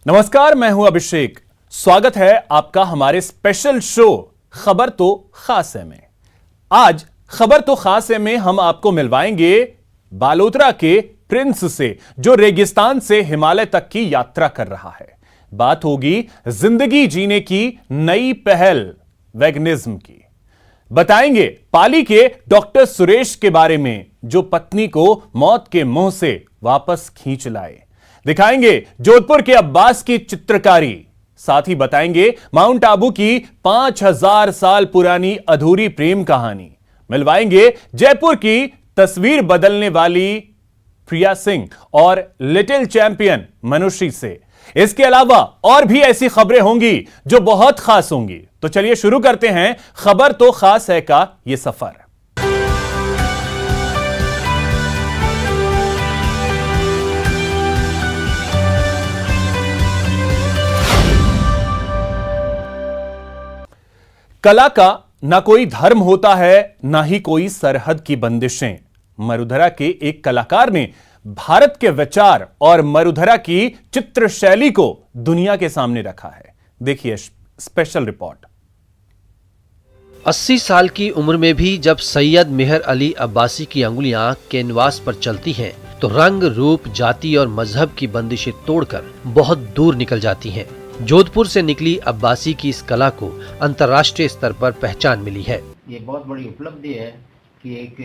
नमस्कार, मैं हूं अभिषेक। स्वागत है आपका हमारे स्पेशल शो खबर तो खास है में। आज खबर तो खास है में हम आपको मिलवाएंगे बालोतरा के प्रिंस से, जो रेगिस्तान से हिमालय तक की यात्रा कर रहा है। बात होगी जिंदगी जीने की नई पहल वेगनिज्म की। बताएंगे पाली के डॉक्टर सुरेश के बारे में, जो पत्नी को मौत के मुंह से वापस खींच लाए। दिखाएंगे जोधपुर के अब्बास की चित्रकारी। साथ ही बताएंगे माउंट आबू की 5000 साल पुरानी अधूरी प्रेम कहानी। मिलवाएंगे जयपुर की तस्वीर बदलने वाली प्रिया सिंह और लिटिल चैंपियन मनुश्री से। इसके अलावा और भी ऐसी खबरें होंगी जो बहुत खास होंगी। तो चलिए शुरू करते हैं खबर तो खास है का यह सफर। कला का ना कोई धर्म होता है, ना ही कोई सरहद की बंदिशें। मरुधरा के एक कलाकार ने भारत के विचार और मरुधरा की चित्र शैली को दुनिया के सामने रखा है। देखिए स्पेशल रिपोर्ट। 80 साल की उम्र में भी जब सैयद मेहर अली अब्बासी की अंगुलियां कैनवास पर चलती हैं, तो रंग, रूप, जाति और मजहब की बंदिशें तोड़कर बहुत दूर निकल जाती हैं। जोधपुर से निकली अब्बासी की इस कला को अंतर्राष्ट्रीय स्तर पर पहचान मिली है। ये बहुत बड़ी उपलब्धि है कि एक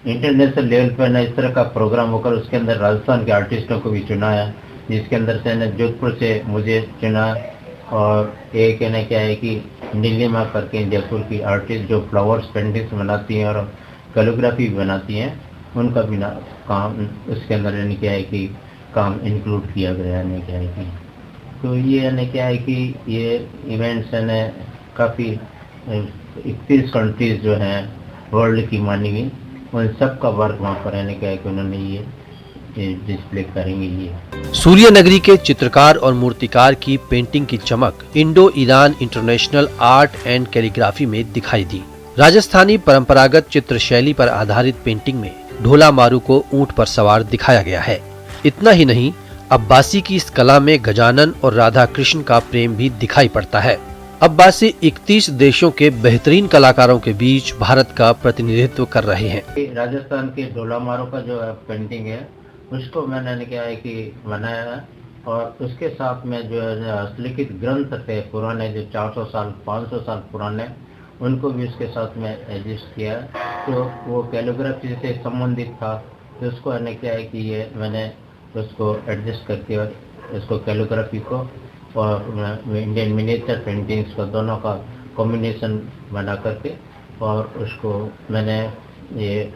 इंटरनेशनल लेवल पर इस तरह का प्रोग्राम होकर उसके अंदर राजस्थान के आर्टिस्टों को भी चुनाया, जिसके अंदर से जोधपुर से मुझे चुना। और एक कहना क्या है कि नीलिमा करके जयपुर की आर्टिस्ट जो फ्लावर्स पेंटिंग्स बनाती हैं और कैलीग्राफी भी बनाती हैं, उनका भी काम उसके अंदर यानी क्या है कि काम इंक्लूड किया गया है। क्या है कि तो ये यानी क्या है कि ये इवेंट्स है काफ़ी 31 कंट्रीज जो हैं वर्ल्ड की मानी हुई, उन सब का वर्क वहाँ पर रहने क्या है कि उन्होंने ये डिस्प्ले करेंगे। ये सूर्य नगरी के चित्रकार और मूर्तिकार की पेंटिंग की चमक Indo Iran international art and calligraphy में दिखाई दी। राजस्थानी परंपरागत चित्र शैली पर आधारित पेंटिंग में ढोला मारू को ऊंट पर सवार दिखाया गया है। इतना ही नहीं, अब्बासी की इस कला में गजानन और राधा कृष्ण का प्रेम भी दिखाई पड़ता है। अब्बासी 31 देशों के बेहतरीन कलाकारों के बीच भारत का प्रतिनिधित्व कर रहे हैं। राजस्थान के ढोला मारू का जो पेंटिंग है उसको मैंने क्या है कि बनाया है, और उसके साथ में जो हस्तलिखित ग्रंथ थे पुराने जो 400 साल 500 साल पुराने, उनको भी उसके साथ में एडजस्ट किया। तो वो कैलीग्राफी से संबंधित था, तो उसको क्या है कि ये मैंने उसको एडजस्ट करके और इसको कैलीग्राफी को और इंडियन मिनिएचर पेंटिंग्स को दोनों का कॉम्बिनेशन बना करके और उसको मैंने ये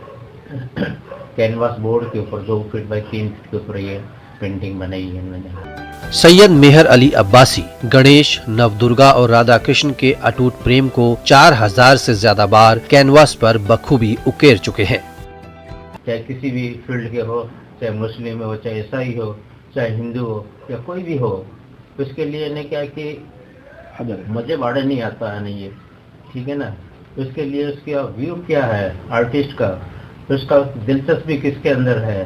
कैनवास बोर्ड के ऊपर 2 फीट बाई 3 फीट के ऊपर ये पेंटिंग बनाई है मैंने। सैयद मेहर अली अब्बासी गणेश, नवदुर्गा और राधा कृष्ण के अटूट प्रेम को 4000 से ज्यादा बार कैनवास पर बखूबी उकेर चुके हैं। चाहे किसी भी फील्ड के हो, चाहे मुस्लिम हो, चाहे ईसाई हो, चाहे हिंदू हो या कोई भी हो, उसके लिए ने क्या कि मुझे बाड़ा नहीं आता है नहीं, ये ठीक है ना। उसके लिए उसका व्यू क्या है आर्टिस्ट का, उसका दिलचस्पी किसके अंदर है,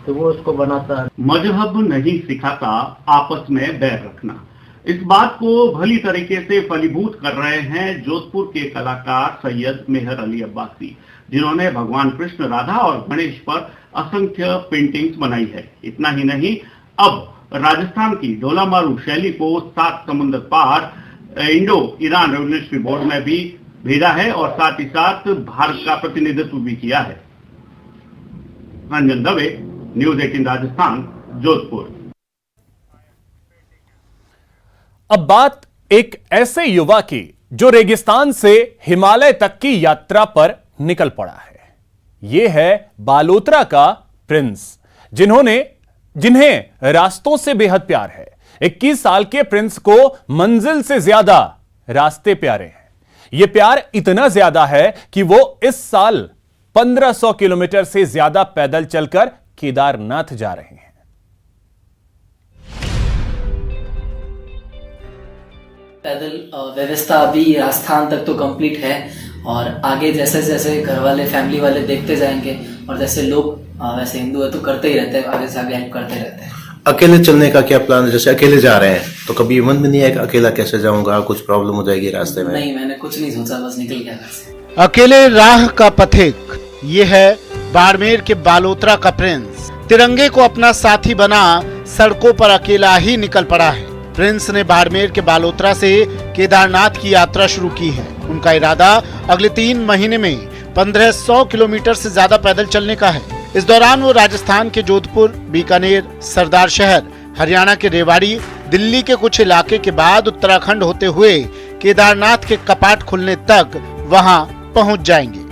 तो वो उसको बनाता है। मजहब नहीं सिखाता आपस में बैर रखना, इस बात को भली तरीके से फलीभूत कर रहे हैं जोधपुर के कलाकार सैयद मेहर अली अब्बासी, जिन्होंने भगवान कृष्ण, राधा और गणेश पर असंख्य पेंटिंग्स बनाई है। इतना ही नहीं, अब राजस्थान की ढोला मारू शैली को 7 समुद्र पार इंडो ईरान रेवोल्यूशनरी बोर्ड में भी भेजा है और साथ ही साथ भारत का प्रतिनिधित्व भी किया है। रंजन दवे, न्यूज़ 18 राजस्थान, जोधपुर। अब बात एक ऐसे युवा की जो रेगिस्तान से हिमालय तक की यात्रा पर निकल पड़ा है। यह है बालोतरा का प्रिंस, जिन्हें रास्तों से बेहद प्यार है। 21 साल के प्रिंस को मंजिल से ज्यादा रास्ते प्यारे हैं। यह प्यार इतना ज्यादा है कि वो इस साल 1500 किलोमीटर से ज्यादा पैदल चलकर केदारनाथ जा रहे हैं। पैदल व्यवस्था अभी राजस्थान तक तो कंप्लीट है, और आगे जैसे जैसे घर वाले फैमिली वाले देखते जाएंगे, और जैसे लोग वैसे हिंदू है तो करते ही रहते हैं, आगे से आगे हेल्प करते रहते हैं। अकेले चलने का क्या प्लान है? जैसे अकेले जा रहे हैं तो कभी मन में नहीं है कि अकेला कैसे जाऊंगा, कुछ प्रॉब्लम हो जाएगी रास्ते में? नहीं, मैंने कुछ नहीं सोचा, बस निकल गया घर से। अकेले राह का पथिक, ये है बाड़मेर के बालोतरा का प्रिंस। तिरंगे को अपना साथी बना सड़कों पर अकेला ही निकल पड़ा है। प्रिंस ने बाड़मेर के बालोतरा से केदारनाथ की यात्रा शुरू की है। उनका इरादा अगले 3 महीने में 1500 किलोमीटर से ज्यादा पैदल चलने का है। इस दौरान वो राजस्थान के जोधपुर, बीकानेर, सरदार शहर, हरियाणा के रेवाड़ी, दिल्ली के कुछ इलाके के बाद उत्तराखंड होते हुए केदारनाथ के कपाट खुलने तक वहां पहुंच जाएंगे।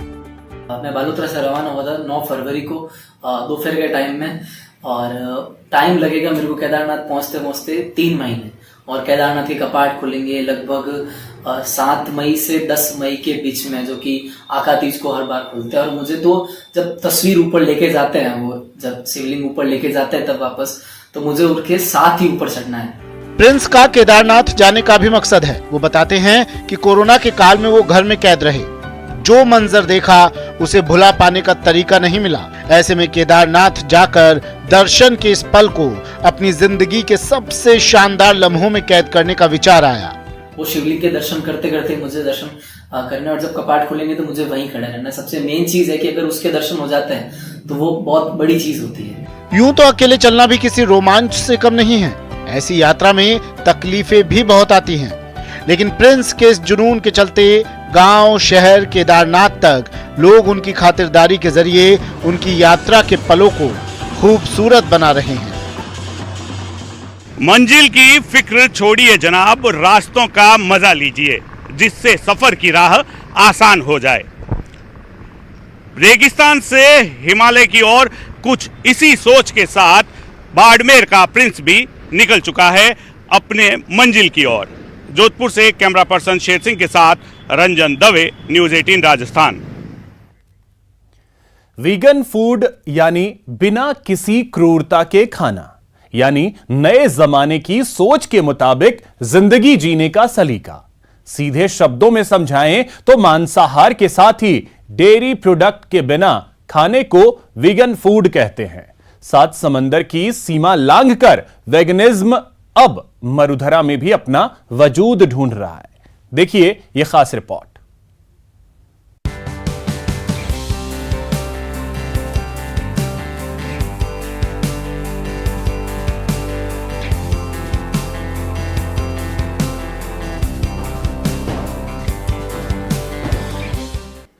मैं बालोतरा से रवाना हुआ था 9 फरवरी को दोपहर के टाइम में, और टाइम लगेगा मेरे को केदारनाथ पहुंचते पहुंचते 3 महीने, और केदारनाथ के कपाट खुलेंगे लगभग 7 मई से 10 मई के बीच में, जो कि आकातीज को हर बार खुलते हैं। और मुझे तो जब तस्वीर ऊपर लेके जाते हैं, वो जब शिवलिंग ऊपर लेके जाते हैं तब वापस, तो मुझे उनके साथ ही ऊपर चढ़ना है। प्रिंस का केदारनाथ जाने का भी मकसद है। वो बताते हैं कि कोरोना के काल में वो घर में कैद रहे, जो मंजर देखा उसे भुला पाने का तरीका नहीं मिला। ऐसे में केदारनाथ जाकर दर्शन के इस पल को अपनी जिंदगी के सबसे शानदार लम्हों में कैद करने का विचार आया। वो शिवलिंग के दर्शन करते करते मुझे दर्शन करने, और जब कपाट खुलेंगे तो मुझे वहीं खड़े रहना। सबसे मेन चीज है कि अगर उसके दर्शन हो जाते हैं तो वो बहुत बड़ी चीज होती है। यूं तो अकेले चलना भी किसी रोमांच से कम नहीं है। ऐसी यात्रा में तकलीफें भी बहुत आती हैं, लेकिन प्रिंस के इस जुनून के चलते गांव, शहर, केदारनाथ तक लोग उनकी खातिरदारी के जरिए उनकी यात्रा के पलों को खूबसूरत बना रहे हैं। मंजिल की फिक्र छोड़िए जनाब, रास्तों का मजा लीजिए, जिससे सफर की राह आसान हो जाए। रेगिस्तान से हिमालय की ओर कुछ इसी सोच के साथ बाड़मेर का प्रिंस भी निकल चुका है अपने मंजिल की ओर। जोधपुर से कैमरा पर्सन शेर सिंह के साथ Ranjan Dave, news 18 Rajasthan. Vegan food यानी बिना किसी क्रूरता के खाना, यानी नए जमाने की सोच के मुताबिक जिंदगी जीने का सलीका। सीधे शब्दों में समझाएं तो मांसाहार के साथ ही डेयरी प्रोडक्ट के बिना खाने को वीगन फूड कहते हैं। 7 समंदर की सीमा लांघकर वेगनिज्म अब मरुधरा में भी अपना वजूद ढूंढ रहा है। देखिए यह खास रिपोर्ट।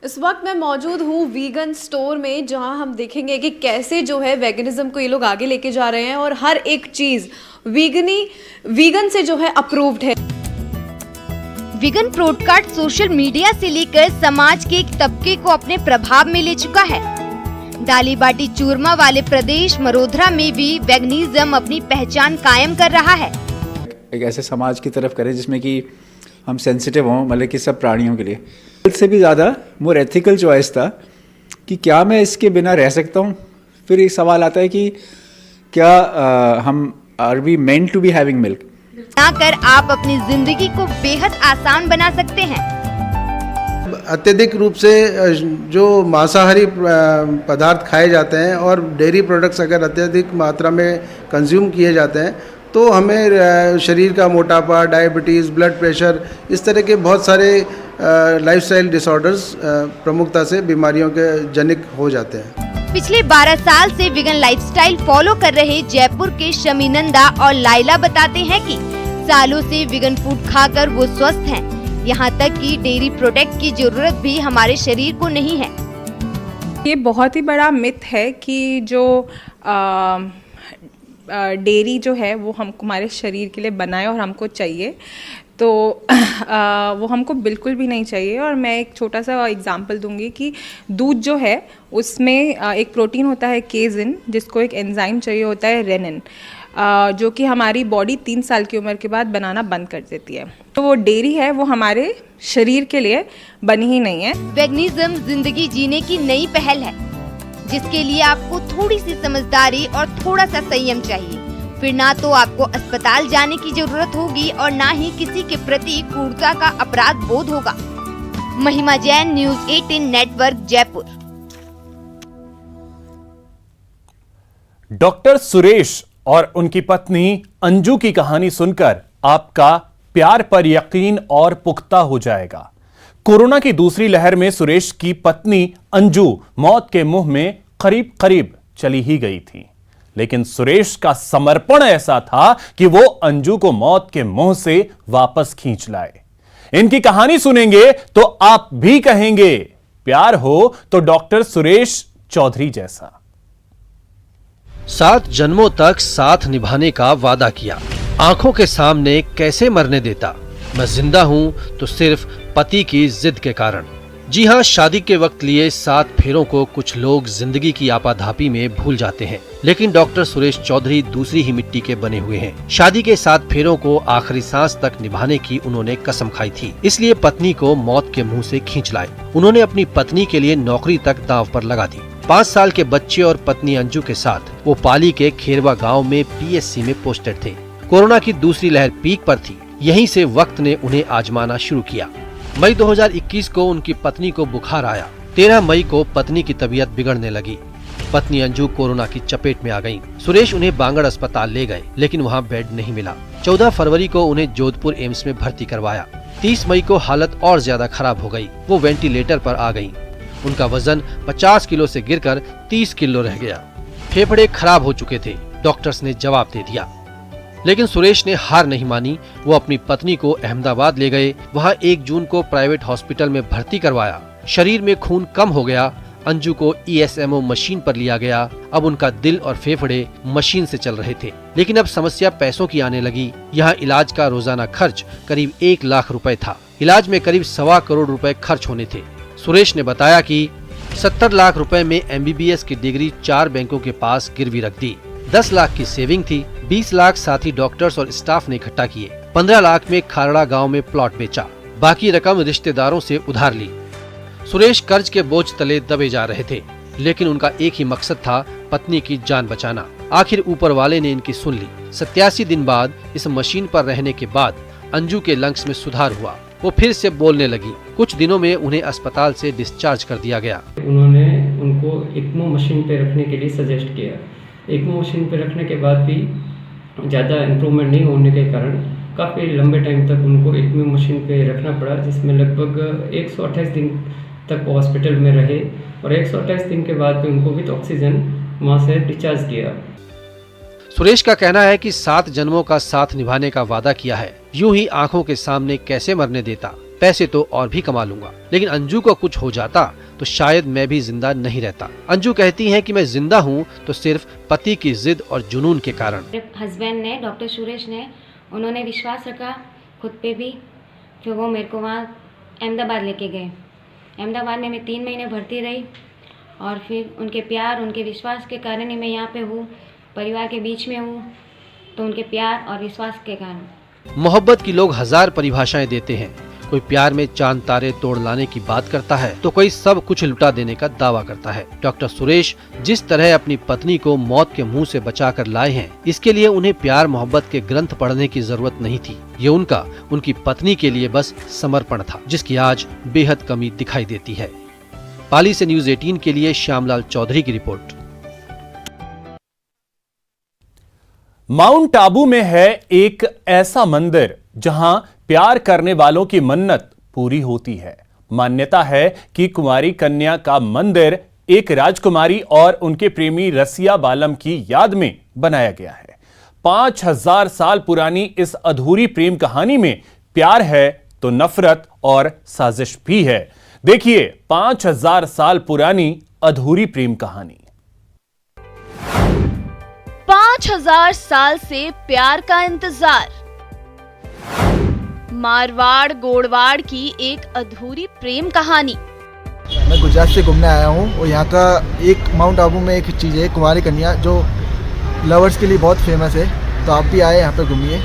इस वक्त मैं मौजूद हूँ वीगन स्टोर में, जहां हम देखेंगे कि कैसे जो है वेगनिज्म को ये लोग आगे लेके जा रहे हैं और हर एक चीज वीगन से जो है अप्रूव्ड है। वीगन प्रोडकास्ट सोशल मीडिया से लेकर समाज के एक तबके को अपने प्रभाव में ले चुका है। दाली बाटी चूरमा वाले प्रदेश मरोधरा में भी वेगनिज्म अपनी पहचान कायम कर रहा है। एक ऐसे समाज की तरफ करें जिसमें कि हम सेंसिटिव हों, मतलब कि सब प्राणियों के लिए। से भी ज़्यादा मोर एथिकल चॉइस था कि क्या मैं इसके बिना रह सकता हूँ। फिर एक सवाल आता है कि क्या हम are we meant to be having milk. कर आप अपनी जिंदगी को बेहद आसान बना सकते हैं। अत्यधिक रूप से जो मांसाहारी पदार्थ खाए जाते हैं और डेयरी प्रोडक्ट्स अगर अत्यधिक मात्रा में कंज्यूम किए जाते हैं तो हमें शरीर का मोटापा, डायबिटीज़, ब्लड प्रेशर, इस तरह के बहुत सारे लाइफस्टाइल डिसऑर्डर्स प्रमुखता से बीमारियों के जनिक हो जाते हैं। पिछले 12 साल से वीगन लाइफस्टाइल फॉलो कर रहे जयपुर के शमीनंदा और लाइला बताते हैं कि सालों से वीगन फूड खाकर वो स्वस्थ हैं। यहाँ तक कि डेयरी प्रोडक्ट की जरूरत भी हमारे शरीर को नहीं है। ये बहुत ही बड़ा मिथ है कि जो डेयरी जो है वो हमारे शरीर के लिए बनाए और हमको चाहिए, तो वो हमको बिल्कुल भी नहीं चाहिए। और मैं एक छोटा सा एग्जांपल दूंगी कि दूध जो है उसमें एक प्रोटीन होता है केजिन, जिसको एक एंजाइम चाहिए होता है रेनिन, जो कि हमारी बॉडी 3 साल की उम्र के बाद बनाना बंद कर देती है। तो वो डेयरी है वो हमारे शरीर के लिए बनी ही नहीं है। वेगनिज्म जिंदगी जीने की नई पहल है, जिसके लिए आपको थोड़ी सी समझदारी और थोड़ा सा संयम चाहिए। फिर ना तो आपको अस्पताल जाने की जरूरत होगी और ना ही किसी के प्रति क्रूरता का अपराध बोध होगा। महिमा Jain, news 18 network, Jaipur. Doctor Suresh और उनकी पत्नी अंजू की कहानी सुनकर आपका प्यार पर यकीन और पुख्ता हो जाएगा। कोरोना की दूसरी लहर में सुरेश की पत्नी अंजू मौत के मुंह में करीब करीब चली ही गई थी, लेकिन सुरेश का समर्पण ऐसा था कि वो अंजू को मौत के मुंह से वापस खींच लाए। इनकी कहानी सुनेंगे तो आप भी कहेंगे प्यार हो तो डॉक्टर सुरेश चौधरी जैसा। 7 जन्मों तक साथ निभाने का वादा किया, आंखों के सामने कैसे मरने देता। मैं जिंदा हूं तो सिर्फ पति की जिद के कारण। जी हां, शादी के वक्त लिए 7 फेरों को कुछ लोग जिंदगी की आपाधापी में भूल जाते हैं, लेकिन डॉक्टर सुरेश चौधरी दूसरी ही मिट्टी के बने हुए हैं। शादी के 7 फेरों को आखिरी सांस तक निभाने की उन्होंने कसम खाई थी, इसलिए पत्नी को मौत के मुंह से खींच लाए। उन्होंने अपनी पत्नी के लिए नौकरी तक दांव पर लगा दी। 5 साल के बच्चे और पत्नी अंजू के साथ वो पाली के खेरवा गाँव में PSC में पोस्टेड थे। कोरोना की दूसरी लहर पीक पर थी, यहीं से वक्त ने उन्हें आजमाना शुरू किया। मई 2021 को उनकी पत्नी को बुखार आया। 13 मई को पत्नी की तबीयत बिगड़ने लगी। पत्नी अंजू कोरोना की चपेट में आ गईं। सुरेश उन्हें बांगड़ अस्पताल ले गए, लेकिन वहां बेड नहीं मिला। 14 फरवरी को उन्हें जोधपुर एम्स में भर्ती करवाया। 30 मई को हालत और ज्यादा खराब हो गई। वो वेंटिलेटर पर आ गयी। उनका वजन 50 किलो से गिरकर 30 किलो रह गया। फेफड़े खराब हो चुके थे। डॉक्टर्स ने जवाब दे दिया, लेकिन सुरेश ने हार नहीं मानी। वो अपनी पत्नी को अहमदाबाद ले गए। वहां 1 जून को प्राइवेट हॉस्पिटल में भर्ती करवाया। शरीर में खून कम हो गया। अंजू को ESMO मशीन पर लिया गया। अब उनका दिल और फेफड़े मशीन से चल रहे थे, लेकिन अब समस्या पैसों की आने लगी। यहाँ इलाज का रोजाना खर्च करीब 1 लाख रुपए था। इलाज में करीब 1.25 करोड़ रुपए खर्च होने थे। सुरेश ने बताया कि 70 लाख रुपए में MBBS की डिग्री 4 बैंकों के पास गिरवी रख दी। 10 लाख की सेविंग थी। 20 लाख साथी डॉक्टर्स और स्टाफ ने इकट्ठा किए। 15 लाख में खारड़ा गांव में प्लॉट बेचा। बाकी रकम रिश्तेदारों से उधार ली। सुरेश कर्ज के बोझ तले दबे जा रहे थे, लेकिन उनका एक ही मकसद था, पत्नी की जान बचाना। आखिर ऊपर वाले ने इनकी सुन ली। 87 दिन बाद इस मशीन पर रहने के बाद अंजू के लंग्स में सुधार हुआ। वो फिर से बोलने लगी। कुछ दिनों में उन्हें अस्पताल से डिस्चार्ज कर दिया गया। उन्होंने उनको ECMO मशीन पे रखने के लिए सजेस्ट किया। ECMO मशीन पे रखने के बाद भी ज़्यादा इम्प्रूवमेंट नहीं होने के कारण काफ़ी लंबे टाइम तक उनको ECMO मशीन पे रखना पड़ा, जिसमें लगभग 128 दिन तक हॉस्पिटल में रहे और 128 दिन के बाद भी उनको विद ऑक्सीजन वहाँ से डिस्चार्ज किया। सुरेश का कहना है कि 7 जन्मों का साथ निभाने का वादा किया है। यूं ही आंखों के सामने कैसे मरने देता। पैसे तो और भी कमा लूंगा, लेकिन अंजू को कुछ हो जाता तो शायद मैं भी जिंदा नहीं रहता। अंजू कहती हैं कि मैं जिंदा हूं तो सिर्फ पति की जिद और जुनून के कारण। हस्बैंड ने, डॉक्टर सुरेश ने, उन्होंने विश्वास रखा खुद पे भी, फिर वो मेरे को वहाँ अहमदाबाद लेके गए। अहमदाबाद में मैं 3 महीने भर्ती रही और फिर उनके प्यार, उनके विश्वास के कारण ही मैं यहाँ पे हूँ, परिवार के बीच में हूँ, तो उनके प्यार और विश्वास के कारण। मोहब्बत की लोग 1000 परिभाषाएं देते हैं। कोई प्यार में चांद तारे तोड़ लाने की बात करता है तो कोई सब कुछ लुटा देने का दावा करता है। डॉक्टर सुरेश जिस तरह अपनी पत्नी को मौत के मुंह से बचाकर लाए हैं, इसके लिए उन्हें प्यार मोहब्बत के ग्रंथ पढ़ने की जरूरत नहीं थी। ये उनकी पत्नी के लिए बस समर्पण था, जिसकी आज बेहद कमी दिखाई देती है। पाली से न्यूज़ 18 के लिए श्यामलाल चौधरी की रिपोर्ट। माउंट आबू में है एक ऐसा मंदिर जहां प्यार करने वालों की मन्नत पूरी होती है। मान्यता है कि कुंवारी कन्या का मंदिर एक राजकुमारी और उनके प्रेमी रसिया बालम की याद में बनाया गया है। 5000 साल पुरानी इस अधूरी प्रेम कहानी में प्यार है तो नफरत और साजिश भी है। देखिए 5000 साल पुरानी अधूरी प्रेम कहानी। 5000 साल से प्यार का इंतजार। मारवाड़ गोड़वाड़ की एक अधूरी प्रेम कहानी। मैं गुजरात से घूमने आया हूँ और यहाँ का एक माउंट आबू में एक चीज़ है कुंवारी कन्या, जो लवर्स के लिए बहुत फेमस है, तो आप भी आए यहाँ पे घूमिए।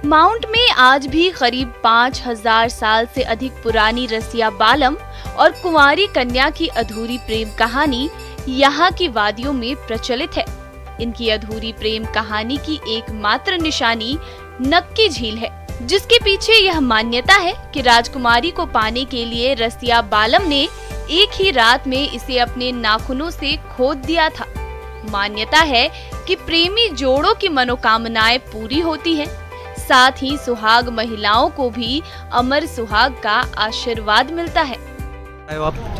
माउंट में आज भी करीब 5000 साल से अधिक पुरानी रसिया बालम और कुंवारी कन्या की अधूरी प्रेम कहानी यहाँ की वादियों में प्रचलित है। इनकी अधूरी प्रेम कहानी की एकमात्र निशानी नक्की झील है, जिसके पीछे यह मान्यता है कि राजकुमारी को पाने के लिए रसिया बालम ने एक ही रात में इसे अपने नाखूनों से खोद दिया था। मान्यता है कि प्रेमी जोड़ों की मनोकामनाएं पूरी होती हैं। साथ ही सुहाग महिलाओं को भी अमर सुहाग का आशीर्वाद मिलता है।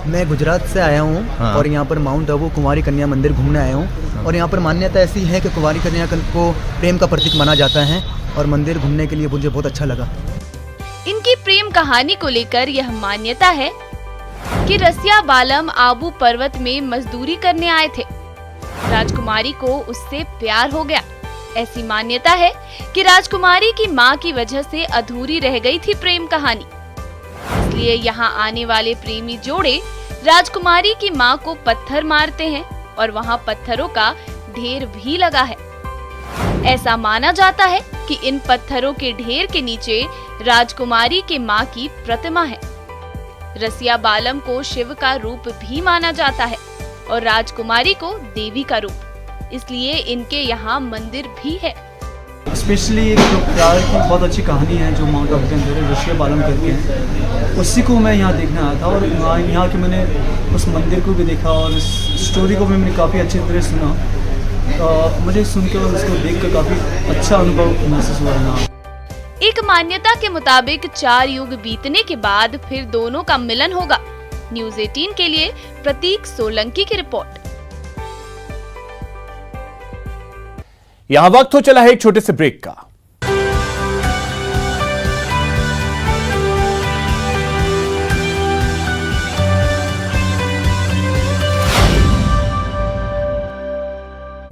मैं गुजरात से आया हूँ और यहाँ पर माउंट आबू कुंवारी कन्या मंदिर घूमने आया हूँ और यहाँ पर मान्यता ऐसी है कि कुंवारी कन्या को प्रेम का प्रतीक माना जाता है और मंदिर घूमने के लिए मुझे बहुत अच्छा लगा। इनकी प्रेम कहानी को लेकर यह मान्यता है कि रसिया बालम आबू पर्वत में मजदूरी करने आए थे। राजकुमारी को उससे प्यार हो गया। ऐसी मान्यता है कि राजकुमारी की मां की वजह से अधूरी रह गई थी प्रेम कहानी, इसलिए यहाँ आने वाले प्रेमी जोड़े राजकुमारी की मां को पत्थर मारते हैं और वहाँ पत्थरों का ढेर भी लगा है। ऐसा माना जाता है कि इन पत्थरों के ढेर के नीचे राजकुमारी के मां की प्रतिमा है। रसिया बालम को शिव का रूप भी माना जाता है और राजकुमारी को देवी का रूप, इसलिए इनके यहाँ मंदिर भी है। स्पेशली एक जो प्यार की बहुत अच्छी कहानी है जो माउंट आबू के अंदर है, रसिया बालम करके हैं, उसी को मैं यहाँ देखने आया था और यहाँ के मैंने उस मंदिर को भी देखा और इस स्टोरी को भी मैंने काफ़ी अच्छी तरह सुना। मुझे सुन के और उसको देख कर काफ़ी अच्छा अनुभव महसूस हुआ है। एक मान्यता के मुताबिक 4 युग बीतने के बाद फिर दोनों का मिलन होगा। न्यूज़ 18 के लिए प्रतीक सोलंकी की रिपोर्ट। यहां वक्त हो चला है एक छोटे से ब्रेक का।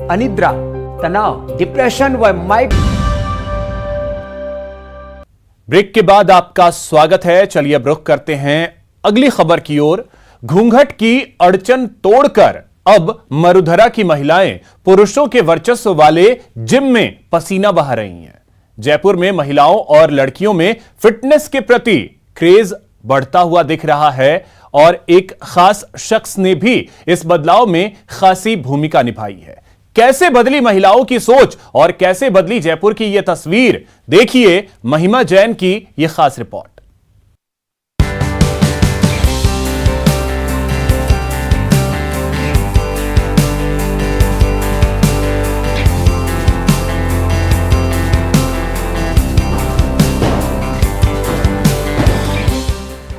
अनिद्रा, तनाव, डिप्रेशन व ब्रेक के बाद आपका स्वागत है। चलिए अब रुख करते हैं अगली खबर की ओर। घूंघट की अड़चन तोड़कर अब मरुधरा की महिलाएं पुरुषों के वर्चस्व वाले जिम में पसीना बहा रही हैं। जयपुर में महिलाओं और लड़कियों में फिटनेस के प्रति क्रेज बढ़ता हुआ दिख रहा है और एक खास शख्स ने भी इस बदलाव में खासी भूमिका निभाई है। कैसे बदली महिलाओं की सोच और कैसे बदली जयपुर की यह तस्वीर, देखिए महिमा जैन की यह खास रिपोर्ट।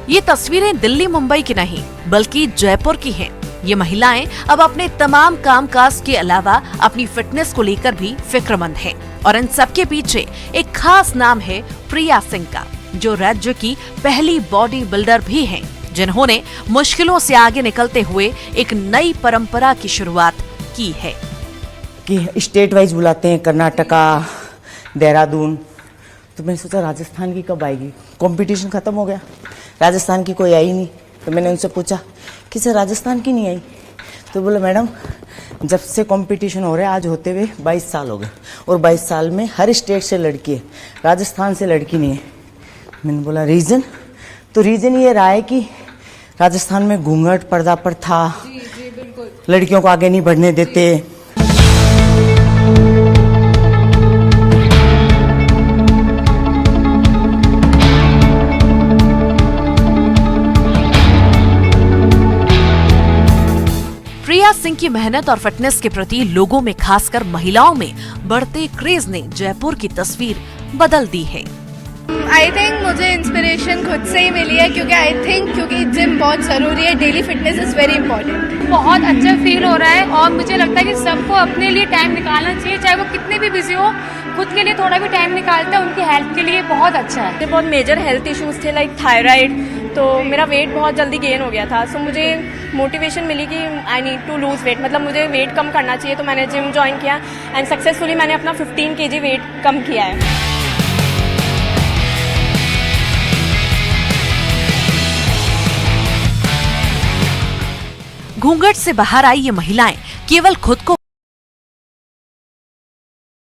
ये तस्वीरें दिल्ली मुंबई की नहीं बल्कि जयपुर की हैं। ये महिलाएं अब अपने तमाम कामकाज के अलावा अपनी फिटनेस को लेकर भी फिक्रमंद हैं और इन सबके पीछे एक खास नाम है प्रिया सिंह का, जो राज्य की पहली बॉडी बिल्डर भी हैं, जिन्होंने मुश्किलों से आगे निकलते हुए एक नई परंपरा की शुरुआत की है। कि स्टेट वाइज बुलाते हैं, कर्नाटका, देहरादून, तो मैंने सोचा राजस्थान की कब आएगी। कंपटीशन खत्म हो गया, राजस्थान की कोई आई नहीं, तो मैंने उनसे पूछा कि सर राजस्थान की नहीं आई, तो बोला मैडम जब से कंपटीशन हो रहा है आज होते हुए 22 साल हो गए और 22 साल में हर स्टेट से लड़की है, राजस्थान से लड़की नहीं है। मैंने बोला रीज़न, तो रीज़न ये रहा है कि राजस्थान में घूंघट पर्दा पर था, लड़कियों को आगे नहीं बढ़ने देते। प्रिया सिंह की मेहनत और फिटनेस के प्रति लोगों में, खासकर महिलाओं में बढ़ते क्रेज ने जयपुर की तस्वीर बदल दी है। आई थिंक मुझे इंस्पिरेशन खुद से ही मिली है, क्योंकि जिम बहुत जरूरी है, daily fitness is very important. बहुत अच्छा फील हो रहा है और मुझे लगता है कि सबको अपने लिए टाइम निकालना चाहिए, चाहे वो कितने भी बिजी हो, खुद के लिए थोड़ा भी टाइम निकालता है, उनकी हेल्थ के लिए बहुत अच्छा है। मुझे बहुत मेजर हेल्थ इश्यूज थे लाइक थायराइड, तो मेरा वेट बहुत जल्दी गेन हो गया था। सो मुझे मोटिवेशन मिली कि I need to lose weight, मतलब मुझे वेट कम करना चाहिए, तो मैंने जिम ज्वाइन किया एंड सक्सेसफुली मैंने अपना 15 kg वेट कम किया है। घूंघट से बाहर आई ये महिलाएं केवल खुद को